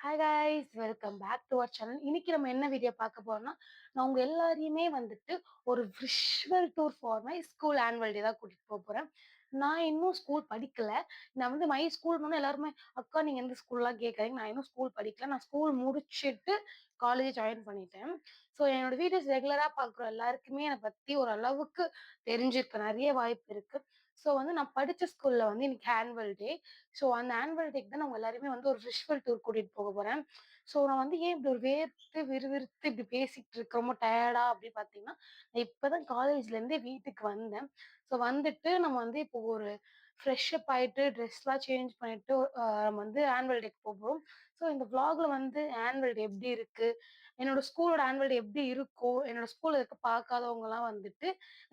Hi guys, welcome back to our channel. இன்னைக்கு நம்ம என்ன வீடியோ பார்க்க போறோம்னா, நான் உங்க எல்லாரையுமே வந்துட்டு ஒரு visual tour for my school annual day தான் கூட்டிட்டு போறேன். நான் இன்னும் ஸ்கூல் படிக்கல. நான் வந்து மை ஸ்கூல்னு எல்லாருமே, அக்கா நீங்க எந்த ஸ்கூல்லாம் கேட்காதீங்க. நான் இன்னும் ஸ்கூல் படிக்கல. நான் ஸ்கூல் முடிச்சுட்டு காலேஜ் ஜாயின் பண்ணிட்டேன். ஸோ என்னோட வீடியோஸ் ரெகுலரா பார்க்குற எல்லாருக்குமே என்னை பத்தி ஓரளவுக்கு தெரிஞ்சிருக்க நிறைய வாய்ப்பு இருக்கு. ஸோ வந்து நான் படிச்ச ஸ்கூல்ல வந்து இன்னைக்கு ஆனுவல் டே. ஸோ அந்த ஆனுவல் டேக்கு தான் நான் எல்லாருமே வந்து ஒரு விஷுவல் டூர் கூட்டிட்டு போக போறேன். ஸோ நான் வந்து ஏன் இப்படி ஒரு வேர்த்து விறுவிறுத்து இப்படி பேசிட்டு இருக்கேன், ரொம்ப டயர்டா அப்படி பார்த்தீங்கன்னா, நான் இப்பதான் காலேஜ்ல இருந்தே வீட்டுக்கு வந்தேன். ஸோ வந்துட்டு நம்ம வந்து இப்போ ஒரு ஃப்ரெஷ் அப் ஆயிட்டு ட்ரெஸ்லாம் சேஞ்ச் பண்ணிட்டு நம்ம வந்து ஆனுவல் டேக்கு போகிறோம். ஸோ இந்த vlogல வந்து ஆனுவல் டே எப்படி இருக்கு, என்னோட ஸ்கூலோட ஆனுவல் டே எப்படி இருக்கும், என்னோட ஸ்கூல்ல இருக்க பார்க்காதவங்கலாம் வந்துட்டு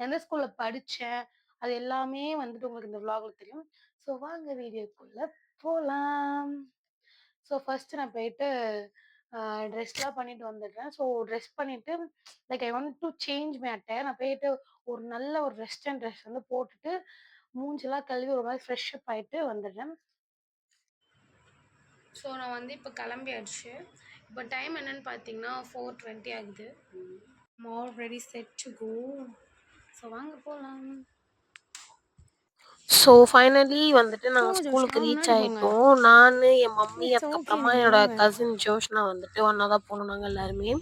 எந்த ஸ்கூல்ல படிச்சேன், அது எல்லாமே வந்துட்டு உங்களுக்கு இந்த vlogல தெரியும். ஸோ வாங்க வீடியோக்குள்ள போலாம். ஸோ ஃபர்ஸ்ட் நான் போயிட்டு ட்ரெஸ்லாம் பண்ணிட்டு வந்துடுறேன். ஸோ ட்ரெஸ் பண்ணிட்டு like I want to change my attire. நான் போயிட்டு ஒரு நல்ல ஒரு வெஸ்டர்ன் ட்ரெஸ் வந்து போட்டுட்டு மூஞ்செல்லாம் கழுவி ஒரு மாதிரி ஃப்ரெஷ் அப் ஆயிட்டு வந்துடுறேன். ஸோ நான் வந்து இப்போ கிளம்பியாச்சு. இப்போ டைம் என்னன்னு பார்த்தீங்கன்னா 4:20 ஆகுது. I'm all ready set to go. So வாங்க போகலாம். ஸோ ஃபைனலி வந்துட்டு நாங்கள் போங்க ஸ்கூலுக்கு ஜோஷ்னா, ரீச் முன்னாடி போங்க. ஆகிட்டோம். நான், என் மம்மி, இட்ஸ் ஓகே, அதுக்கப்புறமா நீங்க என்னோட போங்க. கசின் ஜோஷ்னா வந்துட்டு ஒன்றா தான் போனோம் நாங்கள் எல்லாருமே.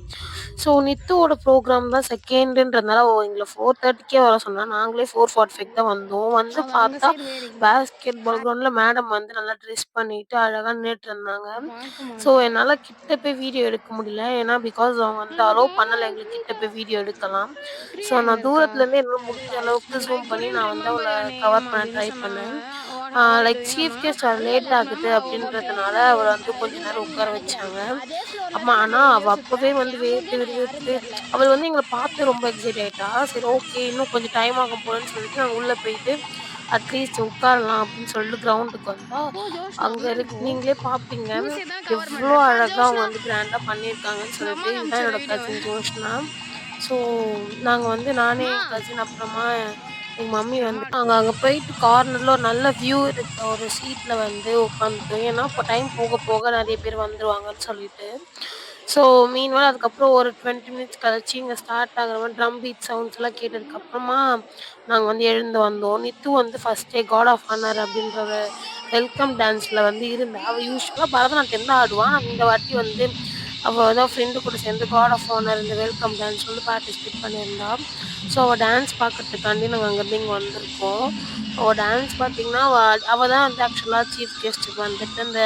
ஸோ நித்துவோட ப்ரோக்ராம் தான் செகண்டுன்றதுனால எங்களை 4:30க்கே வர சொன்னா. நாங்களே 4:45 தான் வந்தோம். வந்து அவ அந்த பார்த்தா சைடு வேடிக்கை பாரு. பேஸ்கெட் பால் கிரவுண்டில் மேடம் வந்து நல்லா ட்ரெஸ் பண்ணிட்டு அழகாக நின்றுட்டு இருந்தாங்க. பார்க்க ஸோ மாட்டேன். என்னால் கிட்ட போய் வீடியோ எடுக்க முடியல. ஏன்னா பிகாஸ் அவங்க வந்து அலோவ் பண்ணலை எங்களுக்கு கிட்ட போய் வீடியோ எடுக்கலாம். ஸோ பிரியா எங்க நான் இருக்கா? தூரத்துலேருந்து என்னால் முடிஞ்ச அளவுக்கு I ஜூம் பண்ணி couldn't நான் வந்து remember அவளை your name கவர் பண்ண அப்படின்னு ட்ரை சொன்னாங்க. பண்ணேன். How are you like doing chief அம்மா? கெஸ்ட் லேட் ஆகுது அப்படின்றதுனால அவரை வந்து கொஞ்ச நேரம் உட்கார வச்சாங்க. அம்மா ஆனால் அவள் அப்போவே வந்து வேர்த்து விறுவிறுத்து அவள் வந்து எங்களை பார்த்து ரொம்ப எக்ஸைட் ஆயிட்டா. சரி ஓகே இன்னும் கொஞ்சம் டைம் ஆகும் போலன்னு சொல்லிட்டு நாங்கள் உள்ளே போயிட்டு அட்லீஸ்ட் உட்காரலாம் அப்படின்னு சொல்லிட்டு கிரவுண்டுக்கு வந்தா, போ ஜோஷ்னா, அங்கே முன்னாடி இருக்கு போ. நீங்களே பார்ப்பீங்க ஊசியை தான் கவர் எவ்வளோ பண்றேன். பா அழகாக அவங்க ஜோஷ்னா, வந்து கிராண்டாக பண்ணியிருக்காங்கன்னு உங்க சொல்லிட்டு. அம்மாக்கு இதுதான் அனுப்பிச்சுடுற என்னோட வீடியோவை. கசின் ஜோஷ்னா. ஸோ நாங்கள் வந்து நானே அம்மா, என் கசின் அப்புறமா எங்கள் மம்மி அம்மா. வந்துட்டு நாங்கள் அங்கே போயிட்டு கார்னரில் ஒரு நல்ல வியூ இருக்க ஒரு சீட்டில் வந்து உட்காந்துட்டோம். ஏன்னா இப்போ டைம் போக போக நிறைய பேர் வந்துருவாங்கன்னு சொல்லிட்டு. ஸோ மீன்வால் அதுக்கப்புறம் ஒரு 20 மினிட்ஸ் கழிச்சு இங்கே ஸ்டார்ட் ஆகுற மாதிரி ட்ரம் பீட் சவுண்ட்ஸ் எல்லாம் கேட்டதுக்கப்புறமா நாங்கள் வந்து எழுந்து வந்தோம். நித்து வந்து ஃபர்ஸ்டே காட் ஆஃப் ஆனர் அப்படின்ற ஒரு வெல்கம் டான்ஸில் வந்து இருந்தா. அவள் யூஸ்வலாக பரதநாட்டியம் தான் ஆடுவான். இந்த வாட்டி வந்து அவள் வந்து ஃப்ரெண்டு கூட சேர்ந்து காட் ஆஃப் ஆனர் இந்த வெல்கம் டான்ஸ் வந்து பார்ட்டிசிபேட் பண்ணியிருந்தா. ஸோ அவள் டான்ஸ் பார்க்கறதுக்காண்டி நாங்கள் அங்கேருந்து இங்கே வந்திருக்கோம். அவள் டான்ஸ் பார்த்தீங்கன்னா அவள் தான் வந்து ஆக்சுவலாக சீஃப் கெஸ்ட்டுக்கு வந்துட்டு அந்த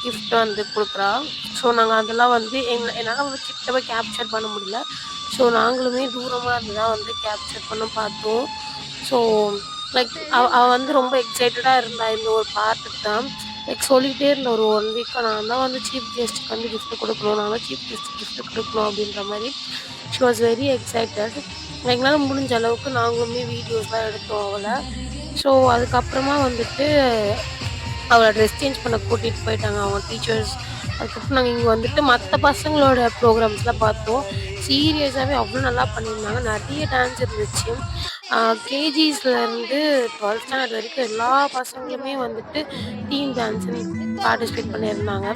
கிஃப்ட் வந்து கொடுக்குறா. ஸோ நாங்கள் அதெல்லாம் வந்து என்னால் வந்து கிட்ட போய் கேப்சர் பண்ண முடியல. ஸோ நாங்களுமே தூரமாக இருந்து தான் வந்து கேப்சர் பண்ண பார்த்தோம். ஸோ லைக் அவள் வந்து ரொம்ப எக்ஸைட்டடாக இருந்தா இந்த ஒரு பார்ட்டுக்கு தான். லைக் சொல்லிகிட்டே இருந்த ஒரு 1 வீக்காக நான் தான் வந்து சீஃப் கெஸ்ட்டுக்கு வந்து கிஃப்ட் கொடுக்கணும், நான் தான் சீஃப் கெஸ்ட்டுக்கு கிஃப்ட் கொடுக்கணும் அப்படின்ற மாதிரி ஷி வாஸ் வெரி எக்ஸைட்டட். எங்களால் முடிஞ்ச அளவுக்கு நாங்களுமே வீடியோஸ்லாம் எடுத்தோம் அவளை. ஸோ அதுக்கப்புறமா வந்துட்டு அவளை ட்ரெஸ் சேஞ்ச் பண்ண கூட்டிகிட்டு போயிட்டாங்க அவங்க டீச்சர்ஸ். அதுக்கப்புறம் நாங்கள் இங்கே வந்துட்டு மற்ற பசங்களோட ப்ரோக்ராம்ஸ்லாம் பார்த்தோம். சீரியஸாகவே அவ்வளோ நல்லா பண்ணியிருந்தாங்க. நிறைய டான்ஸ் இருந்துச்சு. கேஜிஸ்லேருந்து 12th ஸ்டாண்டர்ட் வரைக்கும் எல்லா பசங்களுமே வந்துட்டு டீம் டான்ஸ்ன்னு பார்ட்டிசிபேட் பண்ணியிருந்தாங்க.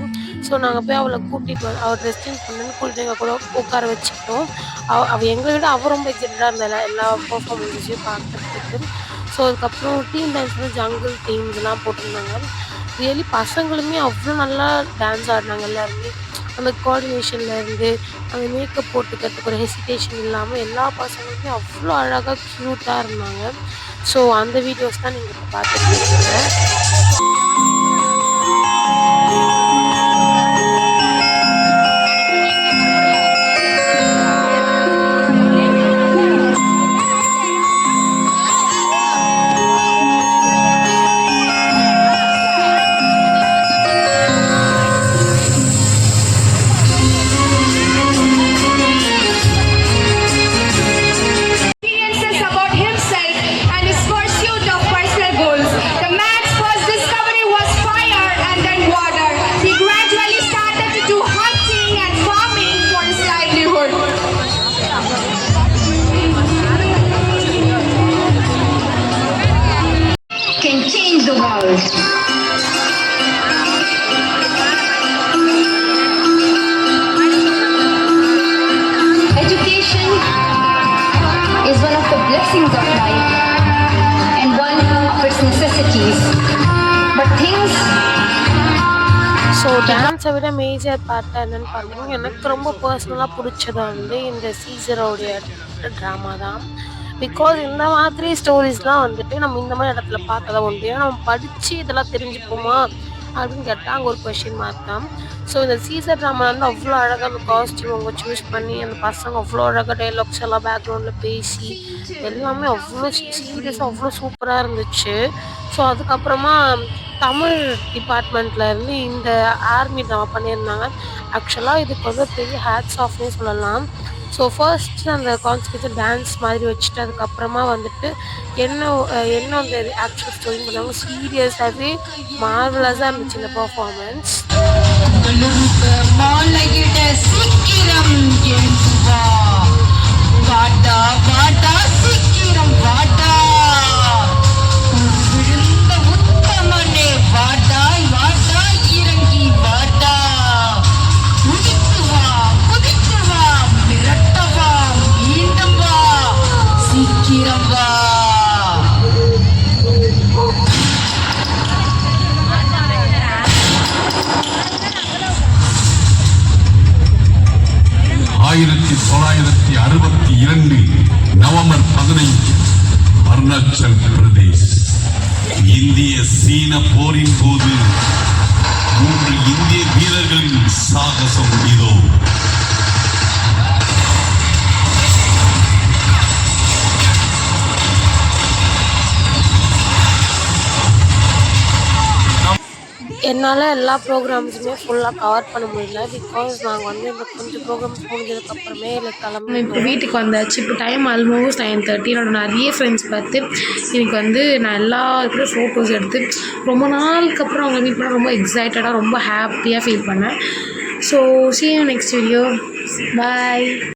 ஸோ நாங்கள் போய் அவளை கூட்டிகிட்டு அவள் ட்ரெஸ் சேஞ்ச் பண்ணணுன்னு கூட்டிகிட்டு எங்கள் கூட உட்கார வச்சுக்கிட்டோம். அவள் எங்களை விட அவள் ரொம்ப எக்ஸைட்டடாக இருந்தாள் எல்லா பர்ஃபார்மன்ஸையும் பார்க்கறதுக்கு. ஸோ அதுக்கப்புறம் டீம் டான்ஸ் வந்து ஜங்கிள் தீம்ஸ்லாம் போட்டிருந்தாங்க. ரியலி பசங்களுமே அவ்வளோ நல்லா டான்ஸ் ஆடினாங்க எல்லாருமே. அந்த கோஆர்டினேஷன்லேருந்து அந்த மேக்கப் போட்டுக்கிறதுக்கு ஒரு ஹெசிடேஷன் இல்லாமல் எல்லா பசங்களுமே அவ்வளோ அழகாக க்யூட்டாக இருந்தாங்க. ஸோ அந்த வீடியோஸ் தான் நீங்கள் இப்போ பார்த்துட்டு இருக்கீங்க. Experiences about himself and his pursuit of personal goals. The man's first discovery was fire and then water. So டான்ஸை விட மேஜர் பார்ட்டாக என்னென்னு பார்த்தீங்கன்னா எனக்கு ரொம்ப பர்சனலாக பிடிச்சது வந்து இந்த சீசரோடைய ட்ராமா தான். பிகாஸ் இந்த மாதிரி ஸ்டோரிஸ்லாம் வந்துட்டு நம்ம இந்த மாதிரி இடத்துல பார்க்க தான் உண்டு. ஏன்னா நம்ம படித்து இதெல்லாம் தெரிஞ்சுப்போமா அப்படின்னு கேட்டால் அங்கே ஒரு கொஷின் மார்க் தான். ஸோ இந்த சீசர் ட்ராமா வந்து அவ்வளோ அழகாக அந்த காஸ்டியூம் அவங்க சூஸ் பண்ணி அந்த பசங்க அவ்வளோ அழகாக டைலாக்ஸ் எல்லாம் பேக்ரவுண்டில் பேசி எல்லாமே அவ்வளோ சீரியஸாக அவ்வளோ சூப்பராக இருந்துச்சு. ஸோ அதுக்கப்புறமா தமிழ் டிபார்ட்மெண்ட்லேருந்து இந்த ஆர்மி ட்ராமா பண்ணியிருந்தாங்க. ஆக்சுவலாக இதுக்கு வந்து பெரிய ஹேட்ஸ் ஆஃப்னே சொல்லலாம். ஸோ ஃபர்ஸ்ட் அந்த கான்செப்ட் டான்ஸ் மாதிரி வச்சுட்டு அதுக்கப்புறமா வந்துட்டு என்ன அந்த ஆக்சுவல் ஸ்டோரின்னு பண்ணுவாங்க. சீரியஸாகவே மார்வலஸாக இருந்துச்சு இந்த பர்ஃபார்மன்ஸ். மாலையிட சீக்கிரம் எழுந்து வா, வாடா வாடா சீக்கிரம் வாடா, விழுந்த உத்தமனே வாடா வாடா இறங்கி வாடா, குதித்து வா குதித்து வா, மிரட்ட வா மீண்டும் வா, சீக்கிரம் வா. ஆயிரத்தி 1962 நவம்பர் 15 அருணாச்சல் பிரதேஷ். இந்திய சீன போரின் போது 3 இந்திய வீரர்களின் சாகசம் இதோ. என்னால் எல்லா ப்ரோக்ராம்ஸுமே ஃபுல்லாக கவர் பண்ண முடியல. பிகாஸ் நாங்கள் வந்து இந்த கொஞ்சம் ப்ரோக்ராம்ஸ் முடிஞ்சதுக்கப்புறமே கிளம்பி இப்போ வீட்டுக்கு வந்தாச்சு. இப்போ டைம் ஆல்மோஸ்ட் 9:30. என்னோட நிறைய ஃப்ரெண்ட்ஸ் பார்த்து எனக்கு வந்து நான் எல்லா இருக்கிற ஃபோட்டோஸ் எடுத்து ரொம்ப நாளுக்கு அப்புறம் அவங்களை மீட் பண்ண ரொம்ப எக்ஸைட்டடாக ரொம்ப ஹாப்பியாக ஃபீல் பண்ணேன். So see you next video. Bye.